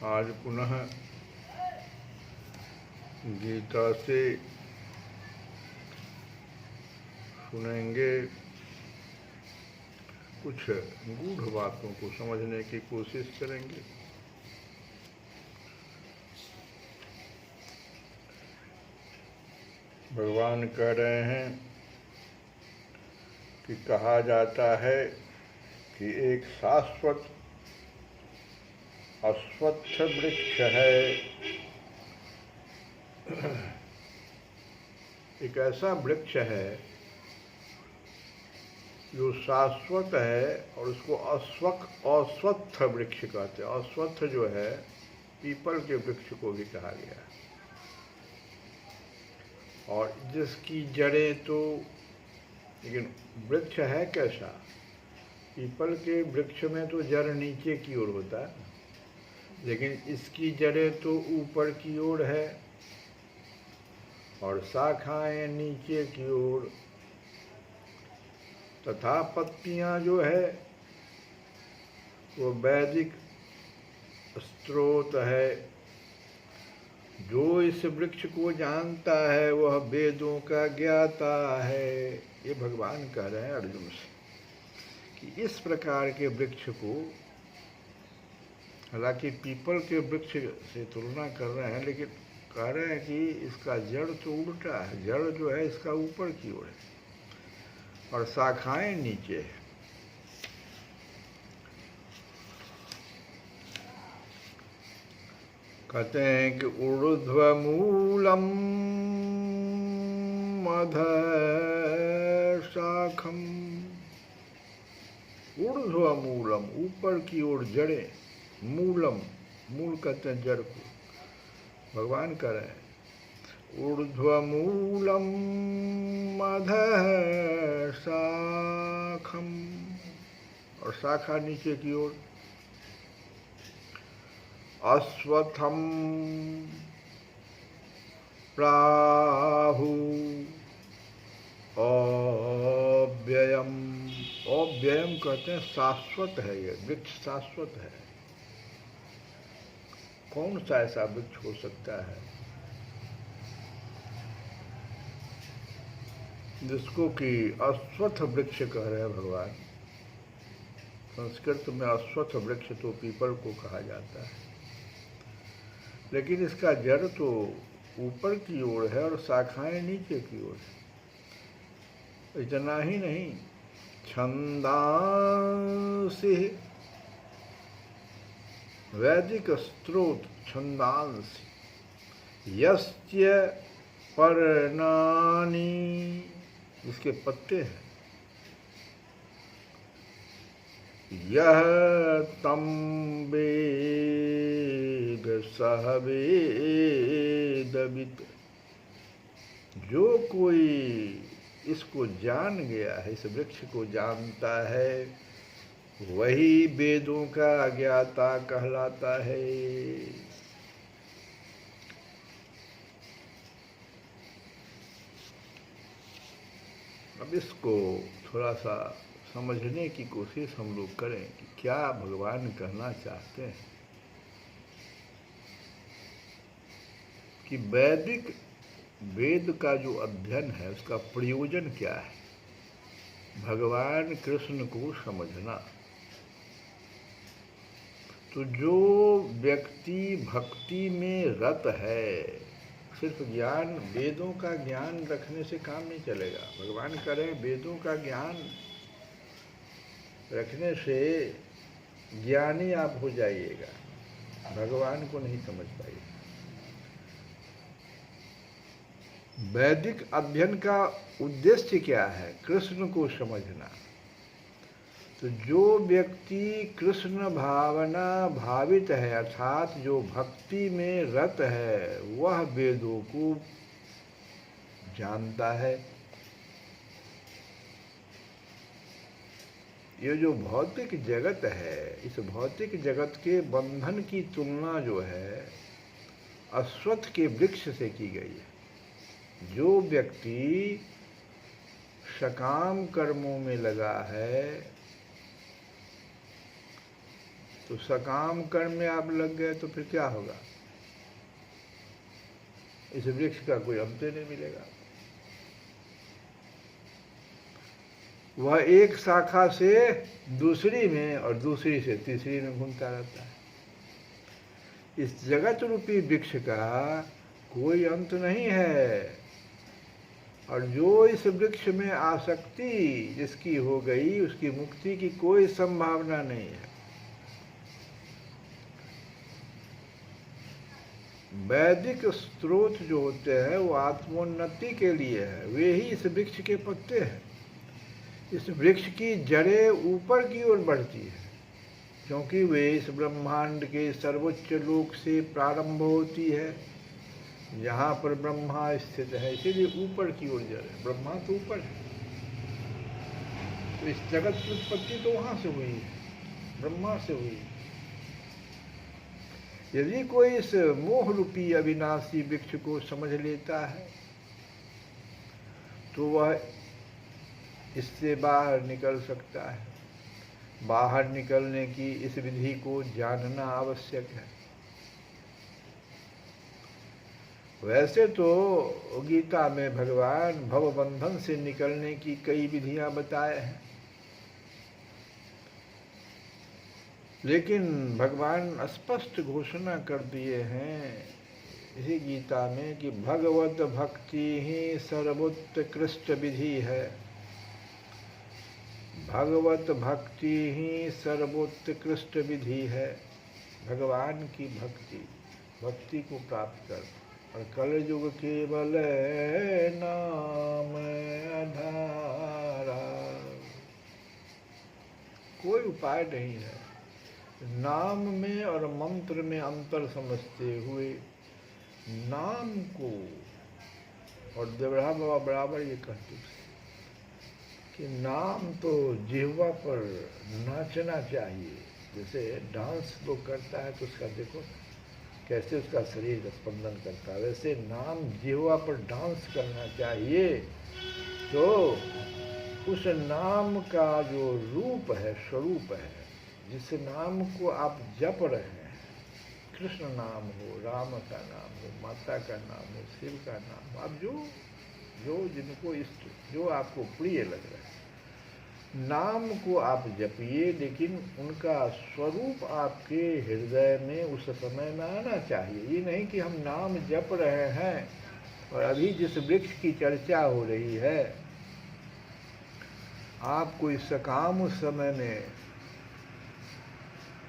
आज पुनः गीता से सुनेंगे, कुछ गूढ़ बातों को समझने की कोशिश करेंगे। भगवान कह रहे हैं कि कहा जाता है कि एक शाश्वत अश्वत्थ वृक्ष है, एक ऐसा वृक्ष है जो शाश्वत है और उसको अश्वत्थ वृक्ष कहते हैं। अश्वत्थ जो है पीपल के वृक्ष को भी कहा गया है, और जिसकी जड़ें तो, लेकिन वृक्ष है कैसा? पीपल के वृक्ष में तो जड़ नीचे की ओर होता है, लेकिन इसकी जड़ें तो ऊपर की ओर है और शाखाएं नीचे की ओर, तथा पत्तियां जो है वो वैदिक स्रोत है। जो इस वृक्ष को जानता है वह वेदों का ज्ञाता है। ये भगवान कह रहे हैं अर्जुन से कि इस प्रकार के वृक्ष को, हालांकि पीपल के वृक्ष से तुलना कर रहे हैं, लेकिन कह रहे हैं कि इसका जड़ तो उल्टा है। जड़ जो है इसका ऊपर की ओर है और शाखाएं नीचे है। कहते हैं कि ऊर्ध्वमूलम अधः शाखम। ऊर्ध्वमूलम ऊपर की ओर जड़ें, मूलम मूल कहते हैं जड़ को। भगवान कह रहे हैं ऊर्ध्वमूलम अधः शाखम, और शाखा नीचे की ओर। अश्वत्थम प्राहु अव्ययम। अव्ययम कहते हैं शाश्वत है, ये वृक्ष शाश्वत है। कौन सा ऐसा वृक्ष हो सकता है जिसको कि अश्वत्थ वृक्ष कह रहे हैं भगवान। संस्कृत में अश्वत्थ वृक्ष तो पीपल को कहा जाता है, लेकिन इसका जड़ तो ऊपर की ओर है और शाखाएं नीचे की ओर है। इतना ही नहीं, छंदांसि, वैदिक स्त्रोत छंदांसि, यस्य पर्णानि, इसके पत्ते हैं, यह तम वेद सह वेदवित्, जो कोई इसको जान गया है, इस वृक्ष को जानता है, वही वेदों का ज्ञाता कहलाता है। अब इसको थोड़ा सा समझने की कोशिश हम लोग करें कि क्या भगवान कहना चाहते हैं कि वैदिक वेद का जो अध्ययन है उसका प्रयोजन क्या है। भगवान कृष्ण को समझना। तो जो व्यक्ति भक्ति में रत है, सिर्फ ज्ञान, वेदों का ज्ञान रखने से काम नहीं चलेगा। भगवान करें वेदों का ज्ञान रखने से ज्ञानी आप हो जाइएगा, भगवान को नहीं समझ पाइएगा। वैदिक अध्ययन का उद्देश्य क्या है? कृष्ण को समझना। तो जो व्यक्ति कृष्ण भावना भावित है, अर्थात जो भक्ति में रत है, वह वेदों को जानता है। ये जो भौतिक जगत है, इस भौतिक जगत के बंधन की तुलना जो है अश्वत्थ के वृक्ष से की गई है। जो व्यक्ति सकाम कर्मों में लगा है, तो सकाम कर्म में आप लग गए तो फिर क्या होगा? इस वृक्ष का कोई अंत नहीं मिलेगा। वह एक शाखा से दूसरी में और दूसरी से तीसरी में घूमता रहता है। इस जगत रूपी वृक्ष का कोई अंत नहीं है, और जो इस वृक्ष में आसक्ति जिसकी हो गई, उसकी मुक्ति की कोई संभावना नहीं है। वैदिक स्रोत जो होते हैं वो आत्मोन्नति के लिए है, वे ही इस वृक्ष के पत्ते हैं। इस वृक्ष की जड़ें ऊपर की ओर बढ़ती है, क्योंकि वे इस ब्रह्मांड के सर्वोच्च लोक से प्रारंभ होती है, जहाँ पर ब्रह्मा स्थित है, इसीलिए ऊपर की ओर जड़ है। ब्रह्मा तो ऊपर है, तो इस जगत की उत्पत्ति तो वहाँ से हुई है, ब्रह्मा से हुई। यदि कोई इस मोह रूपी अविनाशी वृक्ष को समझ लेता है तो वह इससे बाहर निकल सकता है। बाहर निकलने की इस विधि को जानना आवश्यक है। वैसे तो गीता में भगवान भवबंधन से निकलने की कई विधियां बताए हैं, लेकिन भगवान स्पष्ट घोषणा कर दिए हैं इसी गीता में कि भगवत भक्ति ही सर्वोत्कृष्ट विधि है। भगवत भक्ति ही सर्वोत्कृष्ट विधि है। भगवान की भक्ति को प्राप्त कर, और कलयुग केवल नाम आधारा, कोई उपाय नहीं है। नाम में और मंत्र में अंतर समझते हुए नाम को, और देवरा बाबा बराबर ये कहते थे कि नाम तो जिह्वा पर नाचना चाहिए, जैसे डांस वो करता है तो उसका देखो कैसे उसका शरीर स्पंदन करता है, वैसे नाम जिह्वा पर डांस करना चाहिए। तो उस नाम का जो रूप है, स्वरूप है, जिस नाम को आप जप रहे हैं, कृष्ण नाम हो, राम का नाम हो, माता का नाम हो, शिव का नाम हो, आप जो जो जिनको इष्ट, जो आपको प्रिय लग रहा है, नाम को आप जपिए, लेकिन उनका स्वरूप आपके हृदय में उस समय में आना चाहिए। ये नहीं कि हम नाम जप रहे हैं और अभी जिस वृक्ष की चर्चा हो रही है, आप कोई सकाम उस समय में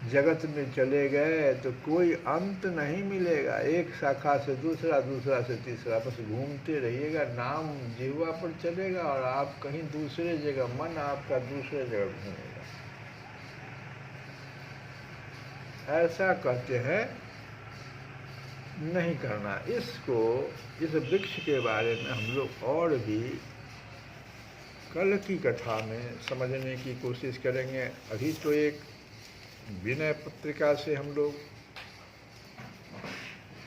जगत में चले गए तो कोई अंत नहीं मिलेगा, एक शाखा से दूसरा, दूसरा से तीसरा, बस घूमते रहिएगा, नाम जिह्वा पर चलेगा और आप कहीं दूसरे जगह, मन आपका दूसरे जगह घूमेगा। ऐसा कहते हैं नहीं करना। इसको, इस वृक्ष के बारे में हम लोग और भी कल की कथा में समझने की कोशिश करेंगे। अभी तो एक विनय पत्रिका से हम लोग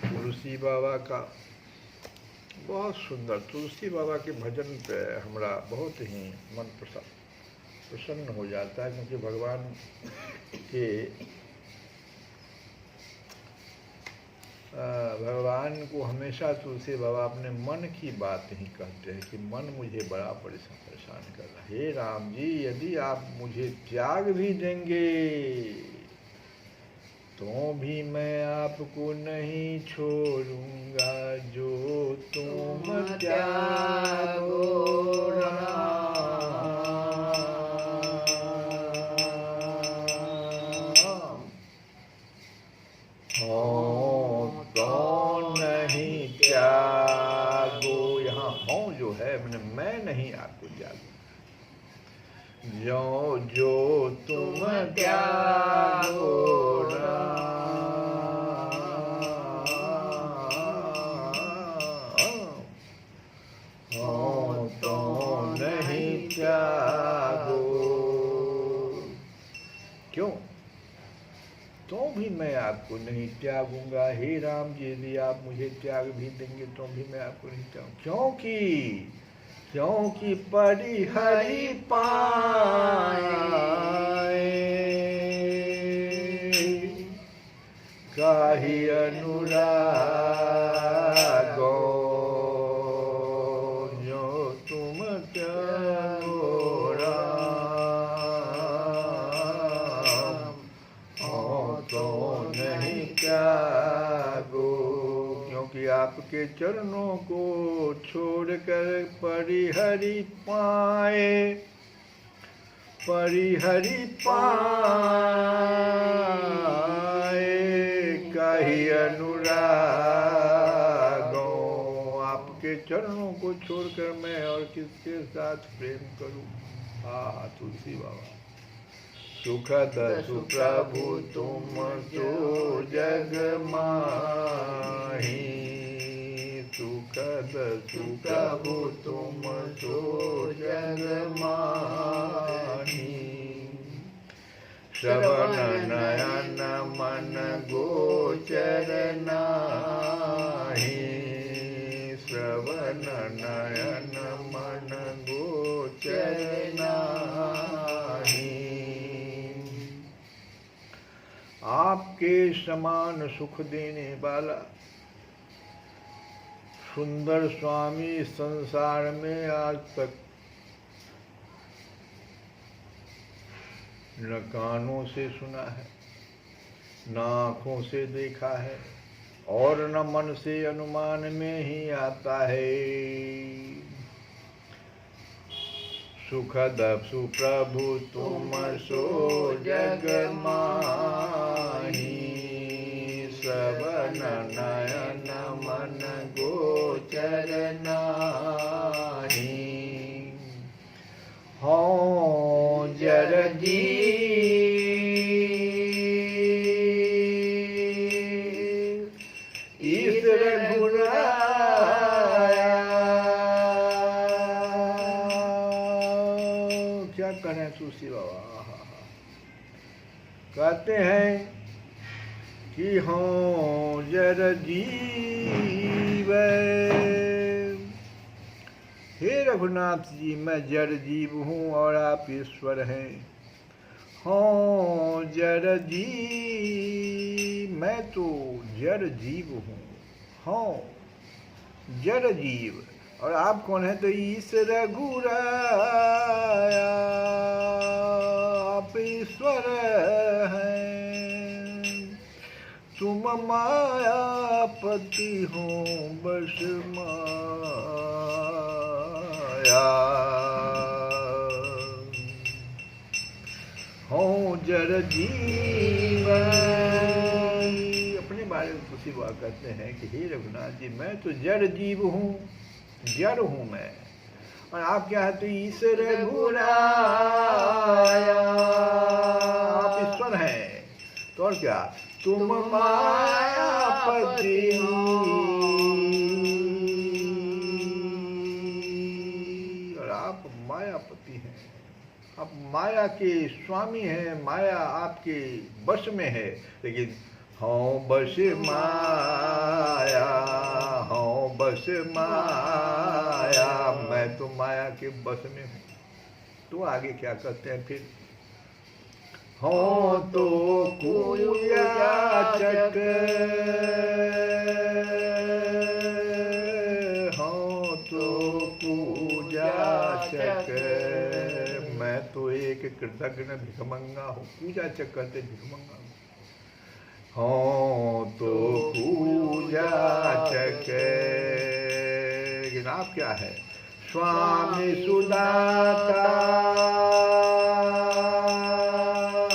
तुलसी बाबा का बहुत सुंदर, तुलसी बाबा के भजन पे हमारा बहुत ही मन प्रसन्न हो जाता है, क्योंकि भगवान के भगवान को हमेशा तुलसी बाबा अपने मन की बात ही कहते हैं कि मन मुझे बड़ा परेशान कर रहा है। हे राम जी, यदि आप मुझे त्याग भी देंगे तो भी मैं आपको नहीं छोड़ूंगा, जो तुम त्यागो राम। मैं नहीं आपको त्यागूं, जो तुम त्यागो तो नहीं त्यागो। क्यों? तो भी मैं आपको नहीं त्यागूंगा। हे राम जी, यदि आप मुझे त्याग भी देंगे तो भी मैं आपको नहीं त्यागूंगा, क्योंकि परिहरि पाए काहि अनुरागो, जो तुम त्यागो राम, तो नहीं त्यागो। क्योंकि आपके चरणों को छोड़कर परिहरि पाए, परिहरि पाए काहि अनुरागो। आपके चरणों को छोड़कर मैं और किसके साथ प्रेम करूं? हाँ, तुलसी बाबा। सुखद सुप्रभु तुम तो जग माही, सुखद सुप्रभु तुम तो जग माही। श्रवण नयन मन गोचर नाहि, श्रवण नयन मन गोचर नाहि। आपके समान सुख देने वाला सुंदर स्वामी संसार में आज तक न कानों से सुना है, न आँखों से देखा है, और न मन से अनुमान में ही आता है। सुखद सुप्रभु तुम सो जग माही, श्रवण नयन मन गोचर नाहि। हों जर जी ईश्वर तुलसी बाबा, कहते हैं कि हों जर जीव। हे रघुनाथ जी, मैं जड़ जीव हूँ और आप ईश्वर हैं। हों जड़ जीव, मैं तो जड़ जीव हूँ। हों जड़ जीव, और आप कौन है? तो ईश रघुराया, आप ईश्वर हैं। तुम मायापति हो बस माया। हों जड़ जीव, अपने बारे में खुशी हुआ कहते हैं कि हे रघुनाथ जी, मैं तो जड़ जीव हूँ, जड़ हूँ मैं, और आप क्या है? तो ईश्वर रघुराया, आप ईश्वर हैं। तो और क्या? तुम मायापति हो, और आप मायापति हैं। आप माया के स्वामी हैं, माया आपके वश में है। लेकिन हों बस माया, हों बस माया, मैं तो माया के बस में हूँ। तो आगे क्या कहते हैं फिर? हों तो कुयाचक, हों तो पूजाचक, मैं तो एक कृतज्ञ भिखमंगा हूँ। पूजाचक कहते भिखमंगा। हों तो पूजाचक, लेकिन आप क्या है? स्वामी सुदाता,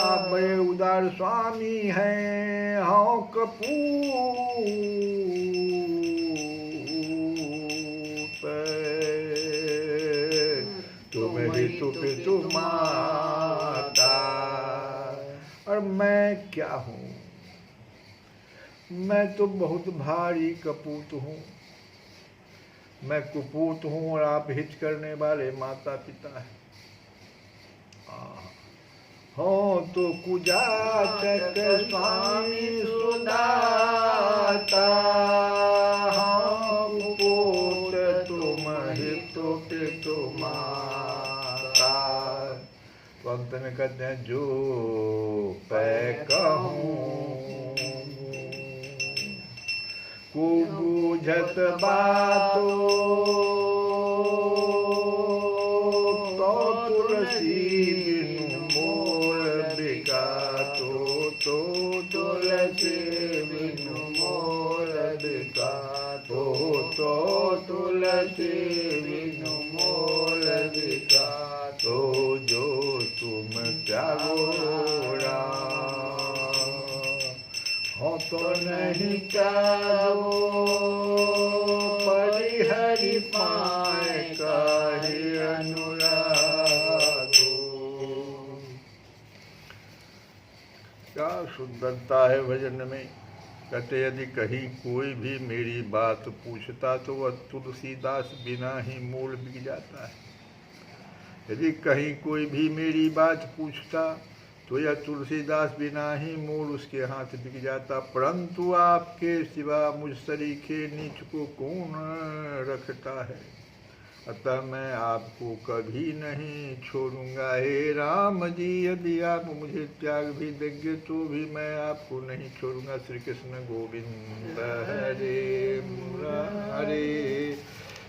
आप बड़े उदार स्वामी हैं। हों कपूत, तुम ही तो पितु माता। और मैं क्या हूँ? मैं तो बहुत भारी कपूत हूँ। मैं कुपूत हूँ और आप हित करने वाले माता पिता हैं। हों तो कुजाचक स्वामी सुदाता, हों कुपूत तुम हित पितु माता। तो अंत में कहते हैं जो पै कहूँ को बूझत बातो, तो तुलसी बिनु मोर बिकातो, तो तुलसी बिनु मोर बिकातो, तो तुलसी बिनु मोर बिकातो। जो तुम त्यागो हो तो नहीं त्यागो, परिहरि पाए काहि अनुरागो। क्या सुंदरता है भजन में। कहते यदि कहीं कोई भी मेरी बात पूछता तो वह तुलसीदास बिना ही मूल बिक जाता है। यदि कहीं कोई भी मेरी बात पूछता तो यह तुलसीदास बिना ही मूल उसके हाथ बिक जाता। परंतु आपके सिवा मुझ सरीखे नीच को कौन रखता है। अतः मैं आपको कभी नहीं छोड़ूंगा। हे राम जी, यदि आप मुझे त्याग भी देंगे तो भी मैं आपको नहीं छोड़ूंगा। श्री कृष्ण गोविंद हरे मुरारे,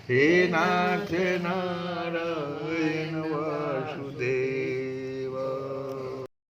हे नाथ नारायण वासुदेव।